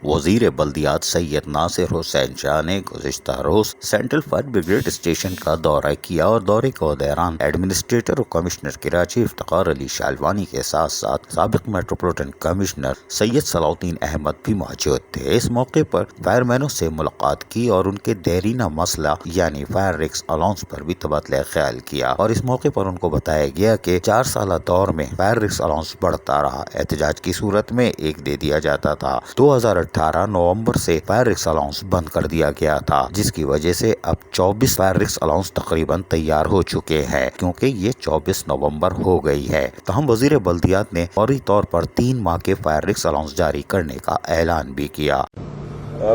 وزیر بلدیات سید ناصر حسین شاہ نے گزشتہ روز سینٹرل فائر بریگیڈ اسٹیشن کا دورہ کیا اور دورے کے دوران ایڈمنسٹریٹر اور کمشنر کراچی افتخار علی شالوانی کے ساتھ ساتھ سابق میٹروپولیٹن کمشنر سید صلاح الدین احمد بھی موجود تھے۔ اس موقع پر فائر مینوں سے ملاقات کی اور ان کے دیرینہ مسئلہ یعنی فائر رسک الاؤنس پر بھی تبادلہ خیال کیا، اور اس موقع پر ان کو بتایا گیا کہ 4 سالہ دور میں فائر رسک الاؤنس بڑھتا رہا، احتجاج کی صورت میں ایک دے دیا جاتا تھا۔ 2018 نومبر سے فائر رسک الاؤنس بند کر دیا گیا تھا، جس کی وجہ سے اب 24 فائر رسک الاؤنس تقریباً تیار ہو چکے ہیں کیونکہ یہ 24 نومبر ہو گئی ہے۔ تاہم وزیر بلدیات نے فوری طور پر 3 ماہ کے فائر رسک الاؤنس جاری کرنے کا اعلان بھی کیا۔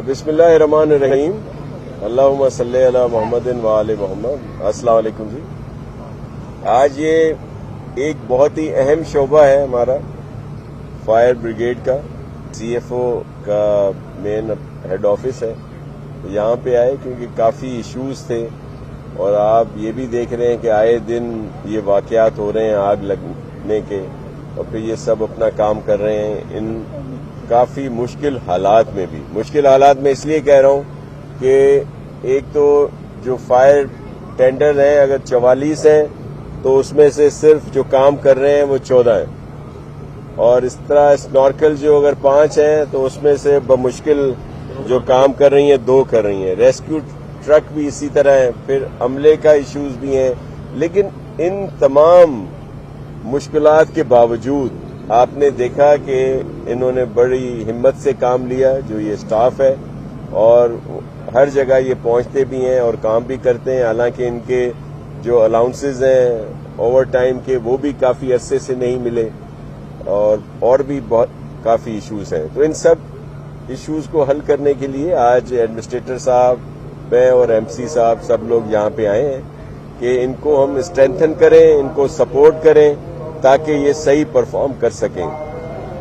بسم اللہ الرحمن الرحیم، اللہم صلی علی محمد و آل محمد۔ السلام علیکم جی۔ آج یہ ایک بہت ہی اہم شعبہ ہے ہمارا فائر بریگیڈ کا، سی ایف او کا مین ہیڈ آفس ہے، یہاں پہ آئے کیونکہ کافی ایشوز تھے، اور آپ یہ بھی دیکھ رہے ہیں کہ آئے دن یہ واقعات ہو رہے ہیں آگ لگنے کے، اور پھر یہ سب اپنا کام کر رہے ہیں ان کافی مشکل حالات میں بھی۔ مشکل حالات میں اس لیے کہہ رہا ہوں کہ ایک تو جو فائر ٹینڈر ہیں اگر 44 ہیں تو اس میں سے صرف جو کام کر رہے ہیں وہ 14 ہیں، اور اس طرح سنارکل جو اگر 5 ہیں تو اس میں سے بمشکل جو کام کر رہی ہیں 2 کر رہی ہیں، ریسکیو ٹرک بھی اسی طرح ہیں، پھر عملے کا ایشوز بھی ہیں۔ لیکن ان تمام مشکلات کے باوجود آپ نے دیکھا کہ انہوں نے بڑی ہمت سے کام لیا، جو یہ سٹاف ہے، اور ہر جگہ یہ پہنچتے بھی ہیں اور کام بھی کرتے ہیں، حالانکہ ان کے جو الاؤنسز ہیں اوور ٹائم کے وہ بھی کافی عرصے سے نہیں ملے، اور بھی بہت کافی ایشوز ہیں۔ تو ان سب ایشوز کو حل کرنے کے لیے آج ایڈمنسٹریٹر صاحب میں اور ایم سی صاحب سب لوگ یہاں پہ آئے ہیں کہ ان کو ہم اسٹرینتھن کریں، ان کو سپورٹ کریں تاکہ یہ صحیح پرفارم کر سکیں۔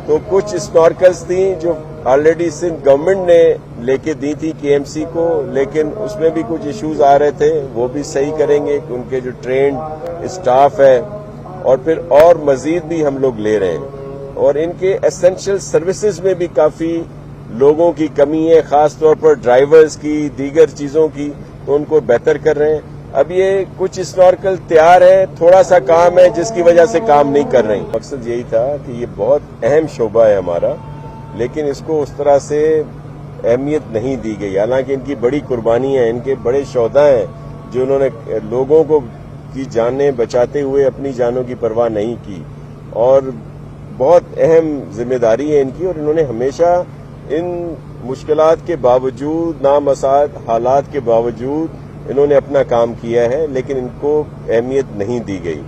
تو کچھ اسنارکلز تھیں جو آلریڈی سندھ گورنمنٹ نے لے کے دی تھی کے ایم سی کو، لیکن اس میں بھی کچھ ایشوز آ رہے تھے، وہ بھی صحیح کریں گے کہ ان کے جو ٹرینڈ اسٹاف ہے، اور پھر اور مزید بھی ہم لوگ لے رہے ہیں، اور ان کے ایسینشل سروسز میں بھی کافی لوگوں کی کمی ہے، خاص طور پر ڈرائیورز کی، دیگر چیزوں کی، تو ان کو بہتر کر رہے ہیں۔ اب یہ کچھ اسنارکل تیار ہے، تھوڑا سا کام ہے جس کی وجہ سے کام نہیں کر رہی۔ مقصد یہی تھا کہ یہ بہت اہم شعبہ ہے ہمارا، لیکن اس کو اس طرح سے اہمیت نہیں دی گئی، حالانکہ ان کی بڑی قربانی ہے، ان کے بڑے شہداء ہیں جو انہوں نے لوگوں کو کی جانیں بچاتے ہوئے اپنی جانوں کی پرواہ نہیں کی، اور بہت اہم ذمہ داری ہے ان کی، اور انہوں نے ہمیشہ ان مشکلات کے باوجود، نامساعد حالات کے باوجود انہوں نے اپنا کام کیا ہے، لیکن ان کو اہمیت نہیں دی گئی۔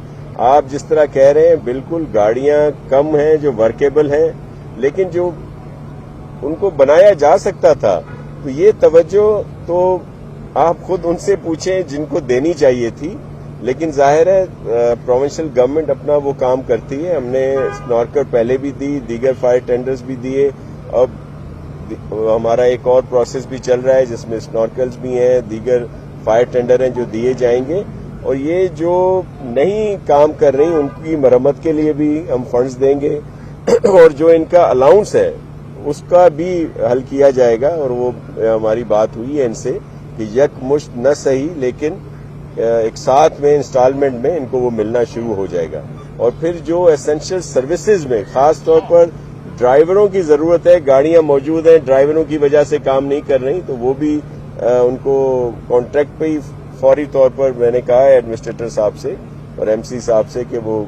آپ جس طرح کہہ رہے ہیں بالکل گاڑیاں کم ہیں جو ورکیبل ہیں، لیکن جو ان کو بنایا جا سکتا تھا، تو یہ توجہ تو آپ خود ان سے پوچھیں جن کو دینی چاہیے تھی، لیکن ظاہر ہے پروونشل گورنمنٹ اپنا وہ کام کرتی ہے۔ ہم نے سنارکل پہلے بھی دی، دیگر فائر ٹینڈرز بھی دیے، اب ہمارا ایک اور پروسیس بھی چل رہا ہے جس میں سنارکلز بھی ہیں، دیگر فائر ٹینڈر ہیں جو دیے جائیں گے، اور یہ جو نہیں کام کر رہی ان کی مرمت کے لیے بھی ہم فنڈز دیں گے، اور جو ان کا الاؤنس ہے اس کا بھی حل کیا جائے گا، اور وہ ہماری بات ہوئی ہے ان سے کہ یک مشت نہ صحیح لیکن ایک ساتھ میں انسٹالمنٹ میں ان کو وہ ملنا شروع ہو جائے گا۔ اور پھر جو ایسینشل سروسز میں خاص طور پر ڈرائیوروں کی ضرورت ہے، گاڑیاں موجود ہیں، ڈرائیوروں کی وجہ سے کام نہیں کر رہی، تو وہ بھی ان کو کانٹریکٹ پہ ہی فوری طور پر میں نے کہا ہے ایڈمنسٹریٹر صاحب سے اور ایم سی صاحب سے کہ وہ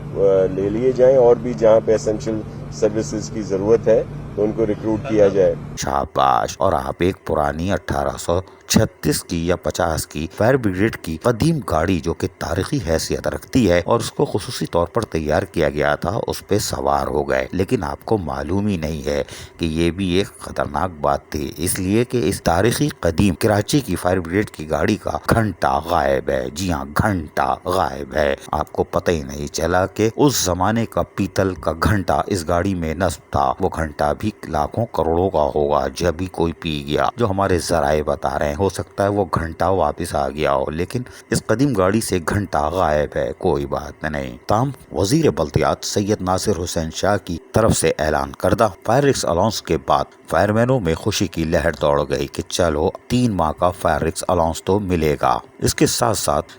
لے لیے جائیں، اور بھی جہاں پہ ایسینشل سروسز کی ضرورت ہے تو ان کو ریکروٹ کیا جائے۔ شاباش۔ اور آپ ایک پرانی 1836 کی یا 50 کی فائر بریگیڈ کی قدیم گاڑی جو کہ تاریخی حیثیت رکھتی ہے اور اس کو خصوصی طور پر تیار کیا گیا تھا، اس پہ سوار ہو گئے، لیکن آپ کو معلوم ہی نہیں ہے کہ یہ بھی ایک خطرناک بات تھی، اس لیے کہ اس تاریخی قدیم کراچی کی فائر بریگیڈ کی گاڑی کا گھنٹہ غائب ہے۔ جی ہاں، گھنٹہ غائب ہے۔ آپ کو پتہ ہی نہیں چلا کہ اس زمانے کا پیتل کا گھنٹہ اس گاڑی میں نصب تھا۔ وہ گھنٹہ بھی لاکھوں کروڑوں کا ہوگا جب بھی کوئی پی گیا، جو ہمارے ذرائع بتا رہے ہو سکتا ہے وہ گھنٹہ واپس آ گیا ہو، لیکن اس قدیم گاڑی سے گھنٹہ غائب ہے، کوئی بات نہیں۔ تاہم وزیر بلدیات سید ناصر حسین شاہ کی طرف سے اعلان کردہ فائر رکس الاؤنس کے بعد فائر مینوں میں خوشی کی لہر دوڑ گئی کہ چلو 3 ماہ کا فائر رکس الاؤنس تو ملے گا۔ اس کے ساتھ ساتھ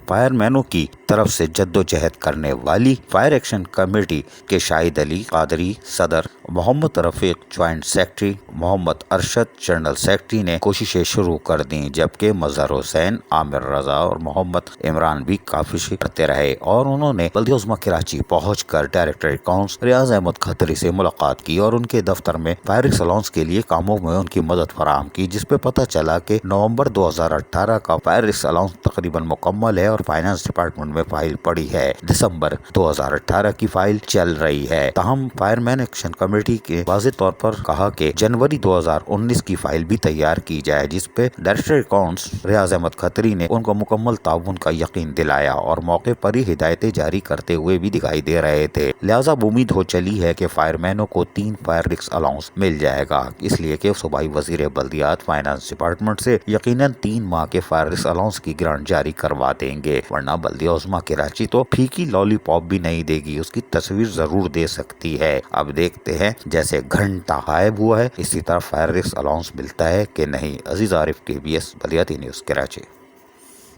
فائر مینوں کی طرف سے جدوجہد کرنے والی فائر ایکشن کمیٹی کے شاہد علی قادری صدر، محمد رفیق جوائنٹ سیکرٹری، محمد ارشد جنرل سیکرٹری نے کوششیں شروع کر دیں، جبکہ مظہر حسین، عامر رضا اور محمد عمران بھی کافی کرتے رہے اور انہوں نے بلدیہ عظمیٰ کراچی پہنچ کر ڈائریکٹر اکاؤنٹس ریاض احمد کھتری سے ملاقات کی اور ان کے دفتر میں فائر رکس الاؤنس کے لیے کاموں میں ان کی مدد فراہم کی، جس پہ پتہ چلا کہ نومبر 2018 کا فائر رکس الاؤنس تقریباً مکمل ہے اور فائنانس ڈپارٹمنٹ میں فائل پڑی ہے۔ دسمبر 2018 کی فائل چل رہی ہے۔ تاہم فائر مین ایکشن کمیٹی کے واضح طور پر کہا کہ جنوری 2019 کی فائل بھی تیار کی جائے، جس پہ ڈائریکٹر اکاؤنٹس ریاض احمد کھتری نے ان کو مکمل تعاون کا یقین دلایا اور موقع پر ہی ہدایتیں جاری کرتے ہوئے بھی دکھائی دے رہے تھے۔ لہٰذا امید ہو چلی ہے کہ فائر مینوں کو 3 فائر رکس الاؤنس مل جائے گا، اس لیے کہ صوبائی وزیر بلدیات فائنانس ڈپارٹمنٹ سے یقیناً 3 ماہ کے فائر رکس الاؤنس کی گرانٹ جاری کروا دیں گے، ورنہ بلدیہ عظمیٰ کراچی تو پھیکی لالی پاپ بھی نہیں دے گی، اس کی تصویر ضرور دے سکتی ہے۔ اب دیکھتے ہیں جیسے گھنٹہ غائب ہوا ہے اسی طرح فائر رکس الاؤنس ملتا ہے کہ نہیں۔ عزیز عارف، KBS بلدیاتی نیوز کراچی۔